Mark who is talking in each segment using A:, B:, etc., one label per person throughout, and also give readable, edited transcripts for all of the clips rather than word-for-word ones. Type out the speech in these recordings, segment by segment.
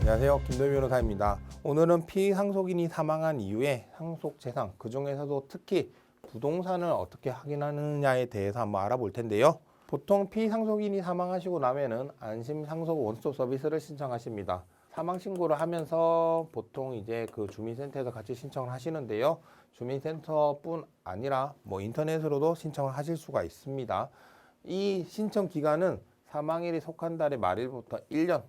A: 안녕하세요. 김도희 변호사입니다. 오늘은 피상속인이 사망한 이후에 상속재산, 그중에서도 특히 부동산을 어떻게 확인하느냐에 대해서 한번 알아볼 텐데요. 보통 피상속인이 사망하시고 나면은 안심상속 원스톱 서비스를 신청하십니다. 사망 신고를 하면서 보통 이제 그 주민센터에서 같이 신청을 하시는데요. 주민센터뿐 아니라 인터넷으로도 신청을 하실 수가 있습니다. 이 신청 기간은 사망일이 속한 달의 말일부터 1년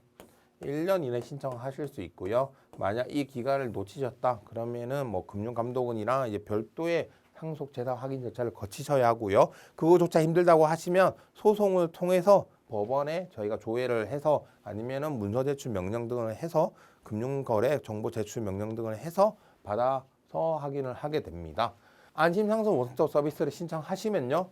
A: 이내 신청하실 수 있고요. 만약 이 기간을 놓치셨다 그러면은 금융감독원이랑 이제 별도의 상속재산 확인 절차를 거치셔야 하고요. 그거조차 힘들다고 하시면 소송을 통해서 법원에 저희가 조회를 해서 아니면은 문서 제출 명령 등을 해서 금융거래 정보 제출 명령 등을 해서 받아서 확인을 하게 됩니다. 안심상속 원스톱 서비스를 신청하시면요.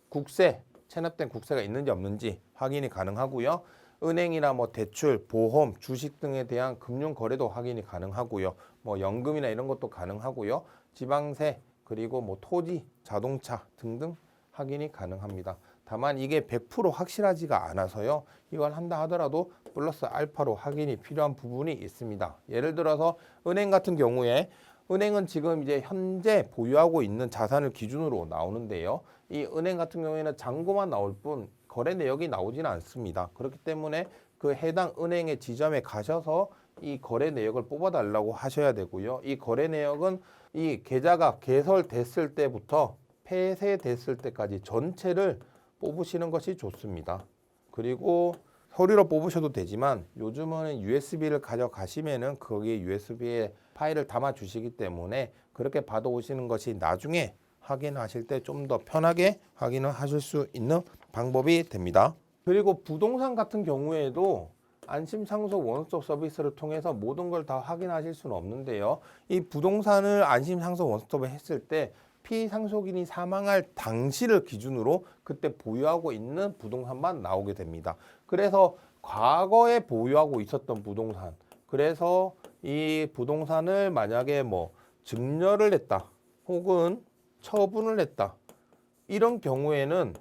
A: 국세, 체납된 국세가 있는지 없는지 확인이 가능하고요. 은행이나 대출, 보험, 주식 등에 대한 금융 거래도 확인이 가능하고요. 연금이나 이런 것도 가능하고요. 지방세, 그리고 토지, 자동차 등등 확인이 가능합니다. 다만 이게 100% 확실하지가 않아서요. 이걸 한다 하더라도 플러스 알파로 확인이 필요한 부분이 있습니다. 예를 들어서 은행 같은 경우에 은행은 지금 이제 현재 보유하고 있는 자산을 기준으로 나오는데요. 이 은행 같은 경우에는 잔고만 나올 뿐 거래 내역이 나오지는 않습니다. 그렇기 때문에 그 해당 은행의 지점에 가셔서 이 거래 내역을 뽑아달라고 하셔야 되고요. 이 거래 내역은 이 계좌가 개설됐을 때부터 폐쇄됐을 때까지 전체를 뽑으시는 것이 좋습니다. 그리고 서류로 뽑으셔도 되지만 요즘은 USB를 가져가시면은 거기에 USB에 파일을 담아 주시기 때문에 그렇게 받아오시는 것이 나중에 확인하실 때 좀 더 편하게 확인을 하실 수 있는 방법이 됩니다. 그리고 부동산 같은 경우에도 안심상속 원스톱 서비스를 통해서 모든 걸 다 확인하실 수는 없는데요. 이 부동산을 안심상속 원스톱에 했을 때 피상속인이 사망할 당시를 기준으로 그때 보유하고 있는 부동산만 나오게 됩니다. 그래서 과거에 보유하고 있었던 부동산, 그래서 이 부동산을 만약에 증여를 했다 혹은 처분을 했다 이런 경우에는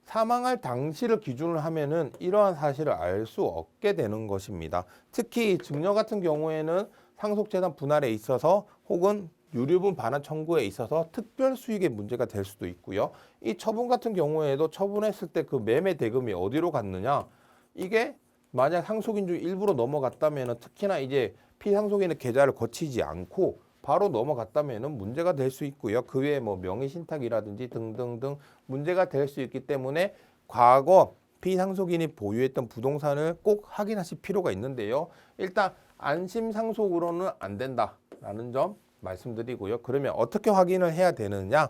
A: 사망할 당시를 기준으로 하면은 이러한 사실을 알 수 없게 되는 것입니다. 특히 증여 같은 경우에는 상속재산 분할에 있어서 혹은 유류분 반환 청구에 있어서 특별 수익의 문제가 될 수도 있고요. 이 처분 같은 경우에도 처분했을 때 그 매매 대금이 어디로 갔느냐, 이게 만약 상속인 중 일부로 넘어갔다면 특히나 이제 피상속인의 계좌를 거치지 않고 바로 넘어갔다면 문제가 될 수 있고요. 그 외에 명의신탁이라든지 등등등 문제가 될 수 있기 때문에 과거 피상속인이 보유했던 부동산을 꼭 확인하실 필요가 있는데요. 일단 안심상속으로는 안 된다라는 점 말씀드리고요. 그러면 어떻게 확인을 해야 되느냐?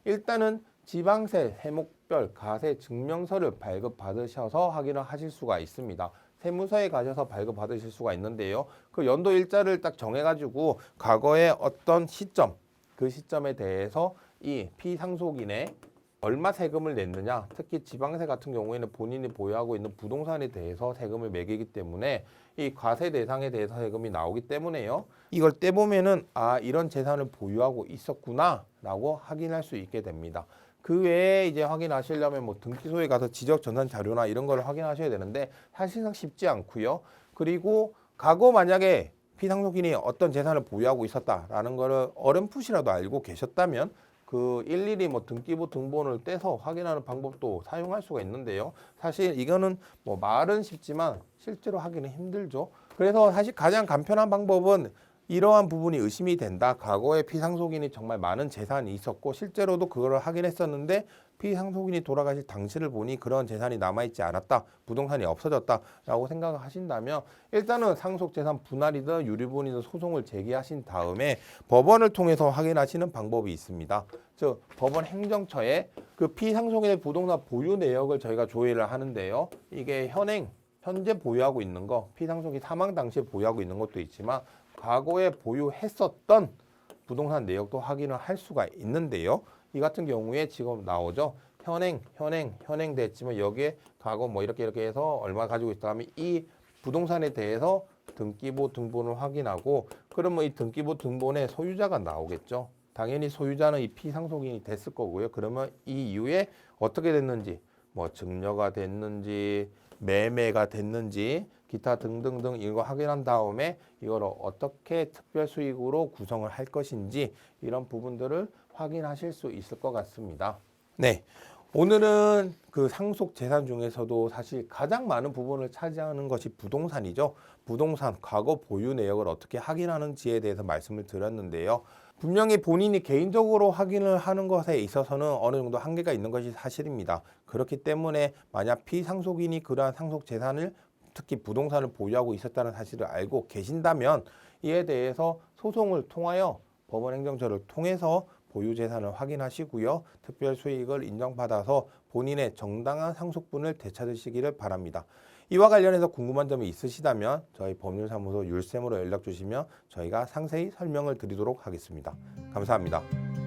A: 일단은 지방세, 세목별, 가세 증명서를 발급받으셔서 확인을 하실 수가 있습니다. 세무서에 가셔서 발급받으실 수가 있는데요. 그 연도 일자를 딱 정해가지고 과거의 어떤 시점, 그 시점에 대해서 이 피상속인의 얼마 세금을 냈느냐, 특히 지방세 같은 경우에는 본인이 보유하고 있는 부동산에 대해서 세금을 매기기 때문에 이 과세 대상에 대해서 세금이 나오기 때문에요. 이걸 떼보면은 이런 재산을 보유하고 있었구나 라고 확인할 수 있게 됩니다. 그 외에 이제 확인하시려면 등기소에 가서 지적 전산 자료나 이런 걸 확인하셔야 되는데 사실상 쉽지 않고요. 그리고 과거 만약에 피상속인이 어떤 재산을 보유하고 있었다라는 거를 어렴풋이라도 알고 계셨다면 그 일일이 등기부 등본을 떼서 확인하는 방법도 사용할 수가 있는데요. 사실 이거는 말은 쉽지만 실제로 하기는 힘들죠. 그래서 사실 가장 간편한 방법은 이러한 부분이 의심이 된다. 과거에 피상속인이 정말 많은 재산이 있었고 실제로도 그걸 확인했었는데 피상속인이 돌아가실 당시를 보니 그런 재산이 남아있지 않았다. 부동산이 없어졌다라고 생각을 하신다면 일단은 상속재산 분할이든 유류분이든 소송을 제기하신 다음에 법원을 통해서 확인하시는 방법이 있습니다. 즉 법원 행정처에 그 피상속인의 부동산 보유 내역을 저희가 조회를 하는데요. 이게 현재 보유하고 있는 거, 피상속인 사망 당시에 보유하고 있는 것도 있지만 과거에 보유했었던 부동산 내역도 확인을 할 수가 있는데요. 이 같은 경우에 지금 나오죠. 현행 됐지만 여기에 과거 이렇게 해서 얼마 가지고 있다 하면 이 부동산에 대해서 등기부 등본을 확인하고 그러면 이 등기부 등본에 소유자가 나오겠죠. 당연히 소유자는 이 피상속인이 됐을 거고요. 그러면 이 이후에 어떻게 됐는지 증여가 됐는지 매매가 됐는지 기타 등등등 이거 확인한 다음에 이걸 어떻게 특별 수익으로 구성을 할 것인지 이런 부분들을 확인하실 수 있을 것 같습니다. 네. 오늘은 그 상속 재산 중에서도 사실 가장 많은 부분을 차지하는 것이 부동산이죠. 부동산 과거 보유 내역을 어떻게 확인하는지에 대해서 말씀을 드렸는데요. 분명히 본인이 개인적으로 확인을 하는 것에 있어서는 어느 정도 한계가 있는 것이 사실입니다. 그렇기 때문에 만약 피상속인이 그러한 상속 재산을 특히 부동산을 보유하고 있었다는 사실을 알고 계신다면 이에 대해서 소송을 통하여 법원 행정처를 통해서 보유 재산을 확인하시고요. 특별 수익을 인정받아서 본인의 정당한 상속분을 되찾으시기를 바랍니다. 이와 관련해서 궁금한 점이 있으시다면 저희 법률사무소 율쌤으로 연락 주시면 저희가 상세히 설명을 드리도록 하겠습니다. 감사합니다.